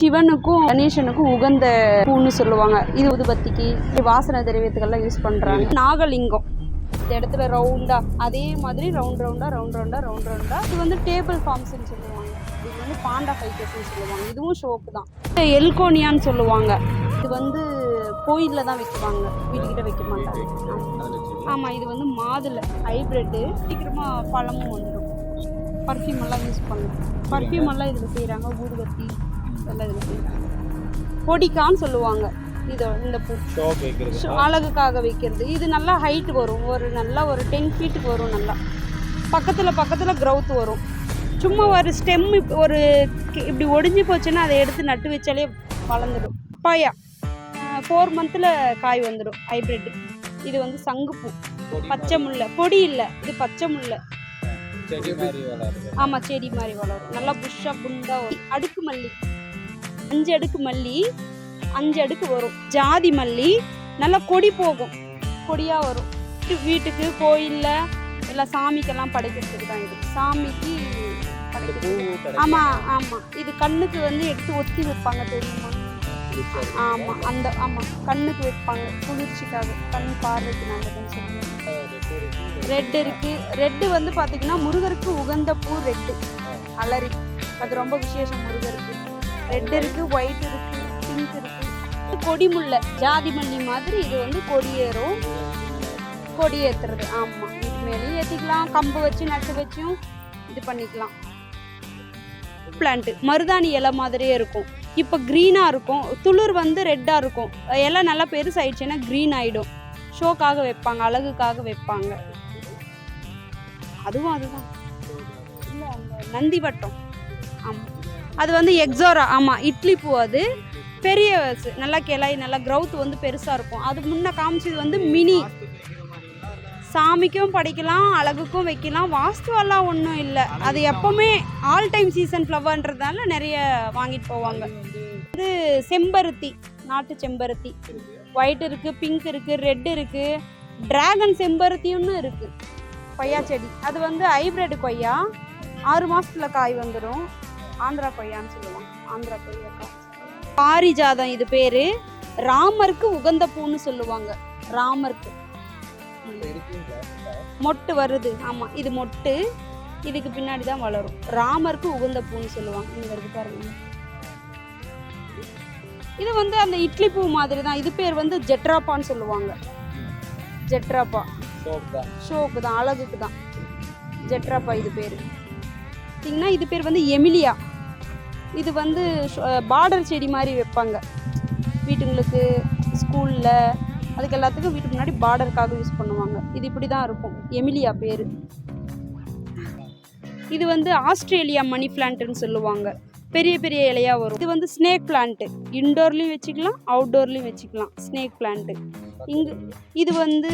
சிவனுக்கும் கணேசனுக்கும் உகந்த பூன்னு சொல்லுவாங்க. இது ஊதுபத்திக்கு வாசனை திரவியத்துக்கெல்லாம் யூஸ் பண்ணுறாங்க. நாகலிங்கம் இந்த இடத்துல ரவுண்டா, அதே மாதிரி ரவுண்டா இது வந்து டேபிள் ஃபார்ம்ஸ்ன்னு சொல்லுவாங்க. இது வந்து பாண்டா ஃபைட்டர்ஸ்ன்னு சொல்லுவாங்க. இதுவும் ஷோக்கு தான். எல்கோனியான்னு சொல்லுவாங்க. இது வந்து கோயிலில் தான் வைக்குவாங்க, வீட்டுக்கிட்ட வைக்க மாட்டாங்க. ஆமாம், இது வந்து மாதுளை ஹைப்ரிட்டு. சீக்கிரமாக பழமும் வந்துடும். பர்ஃப்யூம் எல்லாம் யூஸ் பண்ணுவோம். பர்ஃப்யூம் எல்லாம் இதில் செய்கிறாங்க. ஊதுபத்தி எல்லாம் இதில் செய்கிறாங்க. பொடிக்கான்னு சொல்லுவாங்க. இது இந்த பூ அழகுக்காக வைக்கிறது. இது நல்லா ஹைட் வரும். நல்லா ஒரு 10 ஃபீட்டுக்கு வரும். நல்லா பக்கத்தில் க்ரௌத் வரும். சும்மா ஒரு ஸ்டெம் ஒரு இப்படி ஒடிஞ்சு போச்சுன்னா அதை எடுத்து நட்டு வச்சாலே வளர்ந்துடும். பப்பாயா 4 மந்த்தில் காய் வந்துடும். ஹைப்ரிட். இது வந்து சங்குப்பூ, பச்சை முல்லை. பொடி இல்லை, இது பச்சை முல்லை. ஆமாம், செடி மாதிரி வளரும். நல்லா புஷ்ஷாக குண்டா வரும். அடுக்கு மல்லி 5 அடுக்கு மல்லி 5 அடுக்கு வரும். ஜாதி மல்லி நல்லா கொடி போகும், கொடியாக வரும். வீட்டுக்கு கோயிலில் எல்லாம் சாமிக்கெல்லாம் படைக்கிறதுக்கு தான். இது சாமிக்கு படைக்கிறது. ஆமாம். இது கண்ணுக்கு வந்து எடுத்து ஒத்தி வைப்பாங்க, தெரியுமா? ஆமாம் கண்ணுக்கு வைப்பாங்க, குளிர்ச்சிக்காக, கண் பார்வைக்கு நல்லதுன்னு சொல்லுவாங்க. ரெட் இருக்கு. ரெட்டு வந்து பார்த்தீங்கன்னா முருகருக்கு உகந்த பூ ரெட்டு, அலரி. அது ரொம்ப விசேஷம் முருகருக்கு. ரெட் இருக்கு, ஒயிட் இருக்கு, பிங்க் இருக்கு. கொடி முல்லை ஜாதி மல்லி மாதிரி. இது வந்து கொடியேறும், கொடியேற்றுறது. ஆமாம், இது மேலேயும் ஏற்றிக்கலாம். கம்பு வச்சு நட்டு வச்சும் இது பண்ணிக்கலாம். பிளான்ட்டு மருதாணி இலை மாதிரியே இருக்கும். இப்போ க்ரீனாக இருக்கும். துளிர் வந்து ரெட்டாக இருக்கும். இலை நல்லா பெருசாயிடுச்சுன்னா க்ரீன் ஆகிடும். ஷோக்காக வைப்பாங்க, அழகுக்காக வைப்பாங்க. அதுதான் இல்லை, அந்த நந்தி வட்டம். ஆமாம், அது வந்து எக்ஸோரா. ஆமாம், இட்லி பூ. அது பெரிய நல்லா கிளை, நல்லா க்ரௌத் வந்து பெருசாக இருக்கும். அது முன்ன காமிச்சது வந்து மினி. சாமிக்கும் படைக்கலாம், அழகுக்கும் வைக்கலாம். வாஸ்துவெல்லாம் ஒன்றும் இல்லை. அது எப்போவுமே ஆல் டைம் சீசன் ஃப்ளவர்ன்றதுனால நிறைய வாங்கிட்டு போவாங்க. இது செம்பருத்தி, நாட்டு செம்பருத்தி. ஒயிட் இருக்குது, பிங்க் இருக்குது, ரெட் இருக்குது. டிராகன் செம்பருத்தின்னு இருக்குது. கொய்யா செடி. அது வந்து ஹைப்ரிட் கொய்யா. 6 மாதத்தில் காய் வந்துடும். ஆந்திரா கொய்யான்னு சொல்லுவாங்க. ஆந்திரா கொய்யா காய். பாரிஜாதம் இது பேர். ராமருக்கு உகந்த பூன்னு சொல்லுவாங்க. ராமருக்கு மொட்டு வருது. ஆமாம், இது மொட்டு. இதுக்கு பின்னாடி தான் வளரும். ராமருக்கு உகந்த பூன்னு சொல்லுவாங்க. இங்கே இருக்கு பாருங்க. இது வந்து அந்த இட்லி பூ மாதிரி தான். இது பேர் வந்து ஜெட்ராப்பான்னு சொல்லுவாங்க. ஜெட்ராப்பா ஷோக்கு தான், அழகுக்கு தான். ஜெட்ராப்பா இது பேர். பார்த்தீங்கன்னா இது பேர் வந்து எமிலியா. இது வந்து பார்டர் செடி மாதிரி வைப்பாங்க வீட்டுங்களுக்கு, ஸ்கூலில், அதுக்கு எல்லாத்துக்கும் வீட்டுக்கு முன்னாடி பார்டருக்காக யூஸ் பண்ணுவாங்க. இது இப்படி தான் இருக்கும். எமிலியா பேர். இது வந்து ஆஸ்திரேலியா மணி பிளான்ட்டுன்னு சொல்லுவாங்க. பெரிய பெரிய இலையாக வரும். இது வந்து ஸ்னேக் பிளான்ட்டு. இன்டோர்லேயும் வச்சுக்கலாம், அவுட்டோர்லேயும் வச்சுக்கலாம். Snake plant. இது வந்து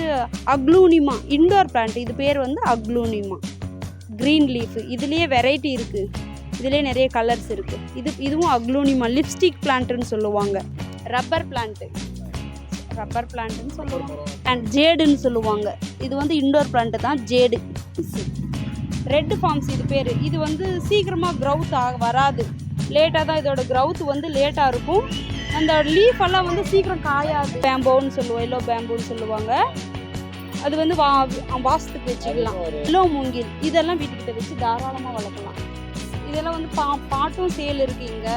அக்ளூனிமா இன்டோர் பிளான்ட். இது பேர் வந்து அக்ளூனிமா. Green leaf. இதுலேயே வெரைட்டி இருக்குது. இதுலேயே நிறைய கலர்ஸ் இருக்குது. இதுவும் அக்ளூனிமா. லிப்ஸ்டிக் பிளான்ட்டுன்னு சொல்லுவாங்க. ரப்பர் பிளான்ட்டுன்னு சொல்லுவாங்க. அண்ட் ஜேடுன்னு சொல்லுவாங்க. இது வந்து இன்டோர் பிளான்ட்டு தான், ஜேடு. ரெட் ஃபார்ம்ஸ் இது பேர். இது வந்து சீக்கிரமாக க்ரௌத் வராது. லேட்டாக தான் இதோட க்ரௌத் வந்து லேட்டாக இருக்கும். அந்த லீஃப் எல்லாம் வந்து சீக்கிரம் காயாது. பேம்போன்னு சொல்லுவோம், எல்லோ பேம்போன்னு சொல்லுவாங்க. அது வந்து வாசத்துக்கு வச்சுக்கலாம். எல்லோ மூங்கில் இதெல்லாம் வீட்டுக்கிட்ட வச்சு தாராளமாக வளர்க்கலாம். இதெல்லாம் வந்து பாட்டும் சேல் இருக்குது. இங்கே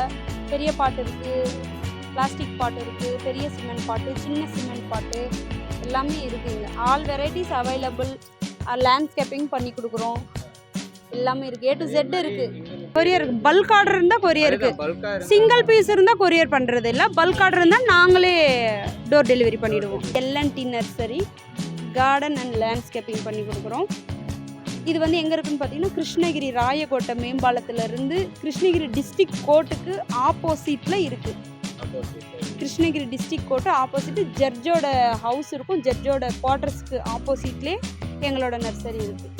பெரிய பாட்டு இருக்குது, பிளாஸ்டிக் பாட்டு இருக்குது, பெரிய சிமெண்ட் பாட்டு, சின்ன சிமெண்ட் பாட்டு எல்லாமே இருக்குங்க. All varieties available. லேண்ட்ஸ்கேப்பிங் பண்ணி கொடுக்குறோம். எல்லாமே இருக்குது. A to Z இருக்குது. கொரியர் இருக்குது. பல்க் ஆர்டர் இருந்தால் கொரியர் இருக்குது. சிங்கிள் பீஸ் இருந்தால் கொரியர் பண்ணுறது இல்லை. பல்க் ஆர்டர் இருந்தால் நாங்களே டோர் டெலிவரி பண்ணிவிடுவோம். L&T nursery garden and landscaping பண்ணி கொடுக்குறோம். இது வந்து எங்கே இருக்குதுன்னு பார்த்தீங்கன்னா, கிருஷ்ணகிரி ராயக்கோட்டை மேம்பாலத்திலேருந்து கிருஷ்ணகிரி டிஸ்ட்ரிக்ட் கோர்ட்டுக்கு ஆப்போசிட்டில் இருக்குது. கிருஷ்ணகிரி டிஸ்ட்ரிக்ட் கோர்ட்டு ஆப்போசிட்டு ஜட்ஜோட ஹவுஸ் இருக்கும். ஜட்ஜோட குவார்ட்டர்ஸ்க்கு ஆப்போசிட்லேயே எங்களோட நர்சரி இருக்குது.